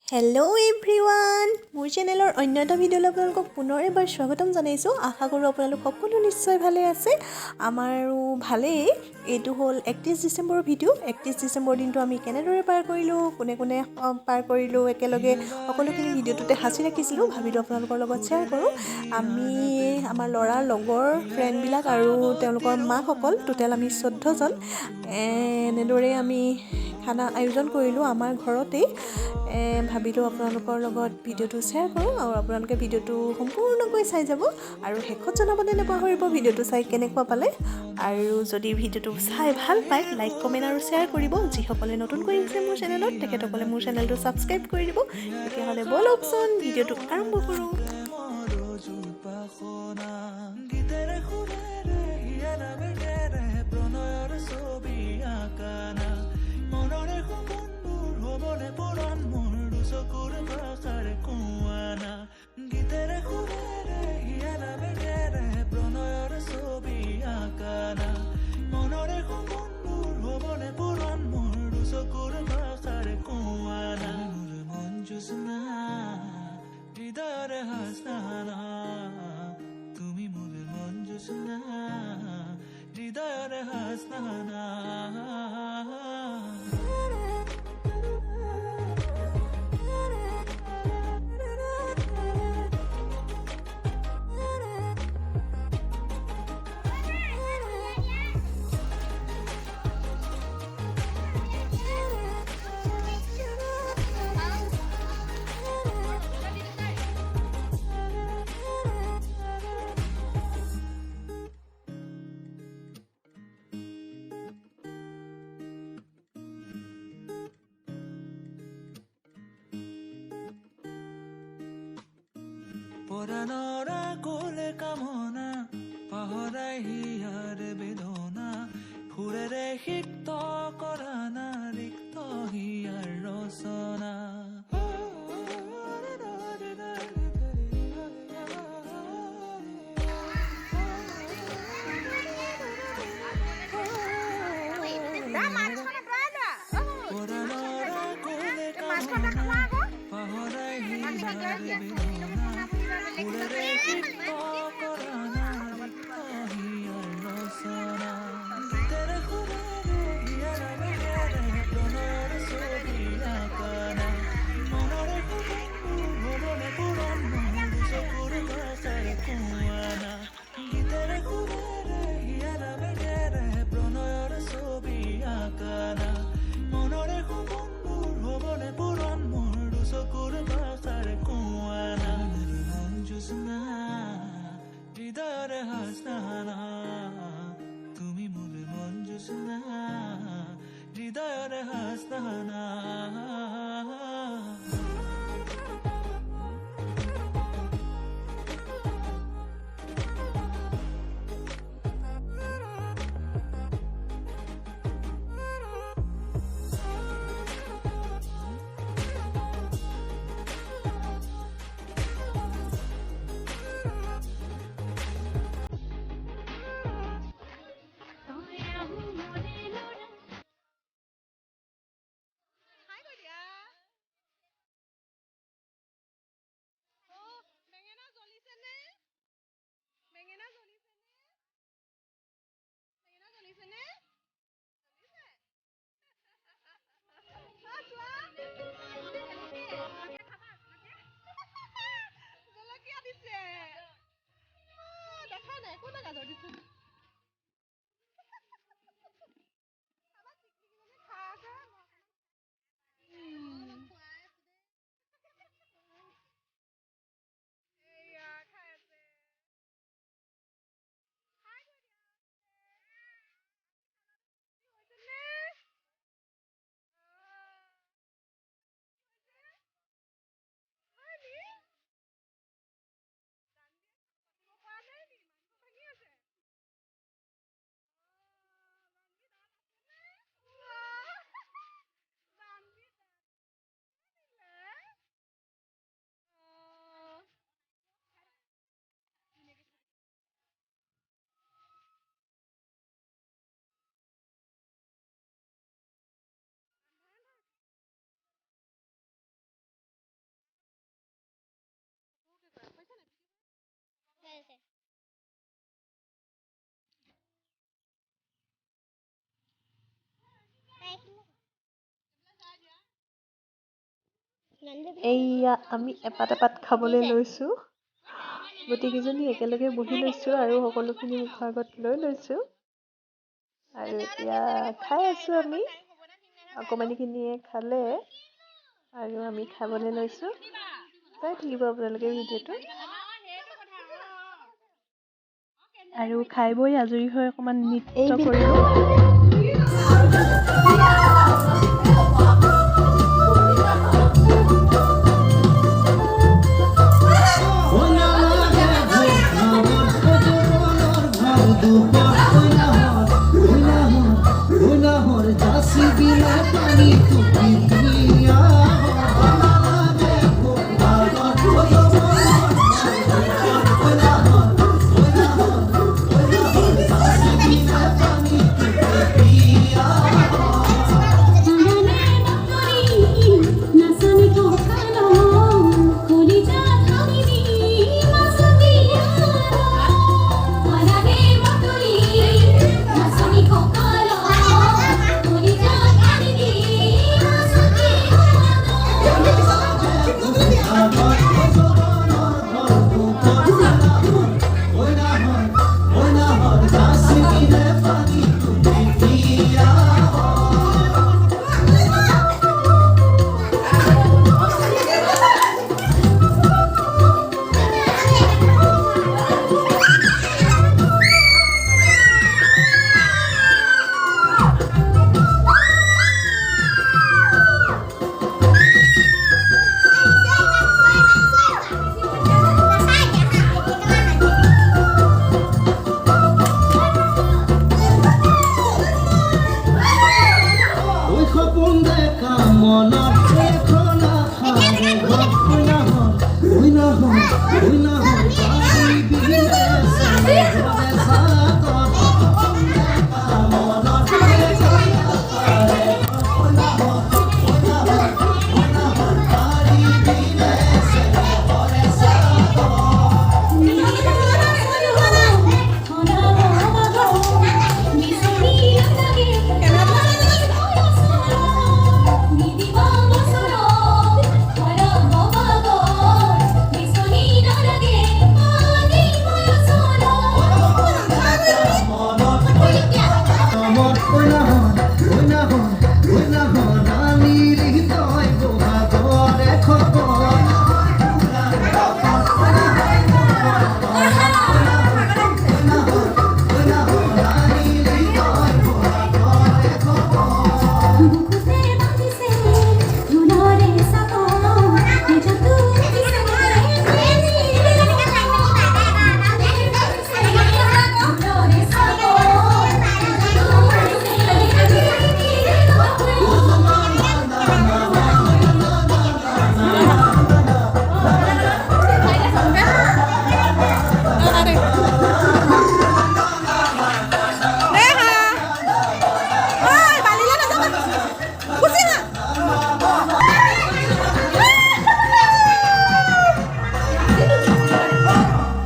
Hello' everyone, মোৰ চেনেলৰ অন্য এটা ভিডিঅ'লৈ আপোনালোকক পুনৰ এবাৰ স্বাগতম জনাইছোঁ। আশা কৰোঁ আপোনালোক সকলো নিশ্চয় ভালে আছে। আমাৰো ভালেই। এইটো হ'ল 31 ডিচেম্বৰৰ ভিডিঅ'। 31 ডিচেম্বৰ দিনটো আমি কেনেদৰে পাৰ কৰিলোঁ, কোনে কোনে পাৰ কৰিলোঁ, একেলগে সকলোখিনি ভিডিঅ'টোতে সাঁচি ৰাখিছিলোঁ। ভাবিলোঁ আপোনালোকৰ লগত শ্বেয়াৰ কৰোঁ। আমি আমাৰ ল'ৰাৰ লগৰ ফ্ৰেণ্ডবিলাক আৰু তেওঁলোকৰ মাকসকল টোটেল আমি 14জন এনেদৰে আমি খানা আয়োজন কৰিলোঁ আমাৰ ঘৰতেই। ভাবিলোঁ আপোনালোকৰ লগত ভিডিঅ'টো শ্বেয়াৰ কৰোঁ আৰু আপোনালোকে ভিডিঅ'টো সম্পূৰ্ণকৈ চাই যাব আৰু শেষত জনাবলৈ নাপাহৰিব ভিডিঅ'টো চাই কেনেকুৱা পালে। আৰু যদি ভিডিঅ'টো চাই ভাল পায় লাইক কমেণ্ট আৰু শ্বেয়াৰ কৰিব। যিসকলে নতুনকৈ আহিছে মোৰ চেনেলত তেখেতসকলে মোৰ চেনেলটো ছাবস্ক্ৰাইব কৰি দিব। তেতিয়াহ'লে ব'লকচোন ভিডিঅ'টো আৰম্ভ কৰোঁ। তুমি মোৰ মন জোছনা হৃদয়ৰ হাসনা পৰাণৰ কোলে কামনা পাহৰাই হিয়াৰ বেদনা সুৰেৰে সিক্ত কৰা না ৰিক্ত হিয়াৰ ৰচনা পাহৰাই হিয়াৰ বেদনা সুৰেৰে সিক্ত কৰা না ৰিক্ত হিয়াৰ ৰচনা গীতেৰে সুৰেৰে হিয়াৰ বেগেৰে প্ৰণয়ৰ ছবি আঁকানা মনৰে সপোনবোৰ হ'বনে পূৰণ মোৰ চকুৰ ভাষাৰ কোৱানা গীতেৰে সুৰেৰে হিয়াৰ বেগেৰে প্ৰণয়ৰ ছবি আঁকানা মনৰে সপোনবোৰ হ'বনে পূৰণ মোৰ চকুৰ ভাষাৰ কোৱানা জোছনা হৃদয়ৰ হাসনা তুমি মোৰ মন জোছনা হৃদয়ৰ হাসনা এইয়া আমি এপাত এপাত খাবলৈ লৈছোঁ। গোটেইকেইজনী একেলগে বহি লৈছোঁ আৰু সকলোখিনি মুখৰ আগত লৈ লৈছোঁ আৰু এতিয়া খাই আছোঁ আমি। অকণমানিখিনিয়ে খালে আৰু আমি খাবলৈ লৈছোঁ। চাই থাকিব আপোনালোকে ভিডিঅ'টো। আৰু খাই বৈ আজৰি হৈ অকণমান নৃত্য কৰিলোঁ।